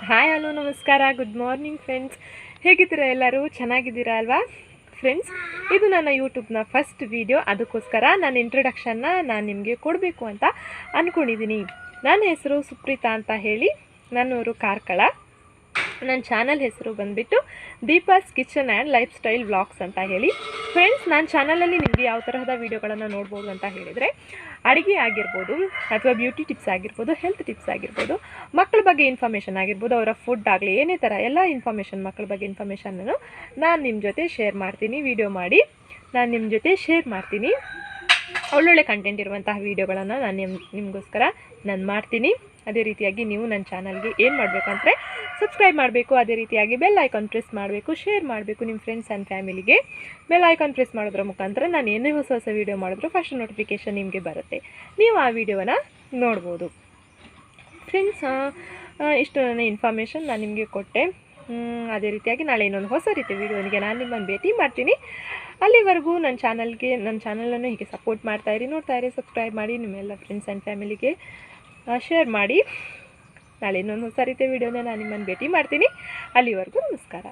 Hi hello ನಮಸ್ಕಾರ, good morning friends. ಹೇಗಿದ್ದೀರಾ? ಎಲ್ಲರೂ ಚೆನ್ನಾಗಿದ್ದೀರಾ ಅಲ್ವಾ ಫ್ರೆಂಡ್ಸ್? ಇದು ನನ್ನ ಯೂಟ್ಯೂಬ್ನ ಫಸ್ಟ್ ವೀಡಿಯೋ. ಅದಕ್ಕೋಸ್ಕರ ನನ್ನ ಇಂಟ್ರೊಡಕ್ಷನ್ನ ನಾನು ನಿಮಗೆ ಕೊಡಬೇಕು ಅಂತ ಅಂದ್ಕೊಂಡಿದ್ದೀನಿ. ನನ್ನ ಹೆಸರು ಸುಪ್ರೀತಾ ಅಂತ ಹೇಳಿ, ನನ್ನೂರು ಕಾರ್ಕಳ. ನನ್ನ ಚಾನಲ್ ಹೆಸರು ಬಂದುಬಿಟ್ಟು Deepa's kitchen and lifestyle vlogs ಅಂತ ಹೇಳಿ. ಫ್ರೆಂಡ್ಸ್, ನನ್ನ ಚಾನಲಲ್ಲಿ ನಿಮಗೆ ಯಾವ ತರಹದ ವೀಡಿಯೋಗಳನ್ನು ನೋಡ್ಬೋದು ಅಂತ ಹೇಳಿದರೆ, ಅಡುಗೆ ಆಗಿರ್ಬೋದು, ಅಥವಾ ಬ್ಯೂಟಿ ಟಿಪ್ಸ್ ಆಗಿರ್ಬೋದು, ಹೆಲ್ತ್ ಟಿಪ್ಸ್ ಆಗಿರ್ಬೋದು, ಮಕ್ಕಳ ಬಗ್ಗೆ ಇನ್ಫಾರ್ಮೇಷನ್ ಆಗಿರ್ಬೋದು, ಅವರ ಫುಡ್ ಆಗಲಿ ಏನೇ ಥರ ಎಲ್ಲ ಇನ್ಫಾರ್ಮೇಷನ್, ಮಕ್ಕಳ ಬಗ್ಗೆ ಇನ್ಫಾರ್ಮೇಷನನ್ನು ನಾನು ನಿಮ್ಮ ಜೊತೆ ಶೇರ್ ಮಾಡ್ತೀನಿ. ವಿಡಿಯೋ ಮಾಡಿ ನಾನು ನಿಮ್ಮ ಜೊತೆ ಶೇರ್ ಮಾಡ್ತೀನಿ. ಒಳ್ಳೊಳ್ಳೆ ಕಂಟೆಂಟ್ ಇರುವಂತಹ ವೀಡಿಯೋಗಳನ್ನು ನಾನು ನಿಮಗೋಸ್ಕರ ನಾನು ಮಾಡ್ತೀನಿ. ಅದೇ ರೀತಿಯಾಗಿ ನೀವು ನನ್ನ ಚಾನಲ್ಗೆ ಏನು ಮಾಡಬೇಕು ಅಂದರೆ ಸಬ್ಸ್ಕ್ರೈಬ್ ಮಾಡಬೇಕು. ಅದೇ ರೀತಿಯಾಗಿ ಬೆಲ್ ಐಕಾನ್ ಪ್ರೆಸ್ ಮಾಡಬೇಕು, ಶೇರ್ ಮಾಡಬೇಕು ನಿಮ್ಮ ಫ್ರೆಂಡ್ಸ್ ಆ್ಯಂಡ್ ಫ್ಯಾಮಿಲಿಗೆ. ಬೆಲ್ ಐಕಾನ್ ಪ್ರೆಸ್ ಮಾಡೋದ್ರ ಮುಖಾಂತರ ನಾನು ಏನೇ ಹೊಸ ಹೊಸ ವೀಡಿಯೋ ಮಾಡಿದ್ರು ಫಸ್ಟ್ ನೋಟಿಫಿಕೇಷನ್ ನಿಮಗೆ ಬರುತ್ತೆ, ನೀವು ಆ ವಿಡಿಯೋನ ನೋಡ್ಬೋದು. ಫ್ರೆಂಡ್ಸ್, ಇಷ್ಟು ನನ್ನ ಇನ್ಫಾರ್ಮೇಷನ್ ನಾನು ನಿಮಗೆ ಕೊಟ್ಟೆ. ಅದೇ ರೀತಿಯಾಗಿ ನಾಳೆ ಇನ್ನೊಂದು ಹೊಸ ರೀತಿಯ ವೀಡಿಯೋನಿಗೆ ನಾನು ನಿಮ್ಮನ್ನು ಭೇಟಿ ಮಾಡ್ತೀನಿ. ಅಲ್ಲಿವರೆಗೂ ನನ್ನ ಚಾನಲನ್ನು ಹೀಗೆ ಸಪೋರ್ಟ್ ಮಾಡ್ತಾಯಿರಿ, ನೋಡ್ತಾಯಿರಿ, ಸಬ್ಸ್ಕ್ರೈಬ್ ಮಾಡಿ, ನಿಮ್ಮೆಲ್ಲ ಫ್ರೆಂಡ್ಸ್ ಆ್ಯಂಡ್ ಫ್ಯಾಮಿಲಿಗೆ ಶೇರ್ ಮಾಡಿ. ನಾಳೆ ಇನ್ನೊಂದು ಹೊಸ ರೀತಿಯ ವೀಡಿಯೋನ ನಾನು ನಿಮ್ಮನ್ನು ಭೇಟಿ ಮಾಡ್ತೀನಿ. ಅಲ್ಲಿವರೆಗೂ ನಮಸ್ಕಾರ.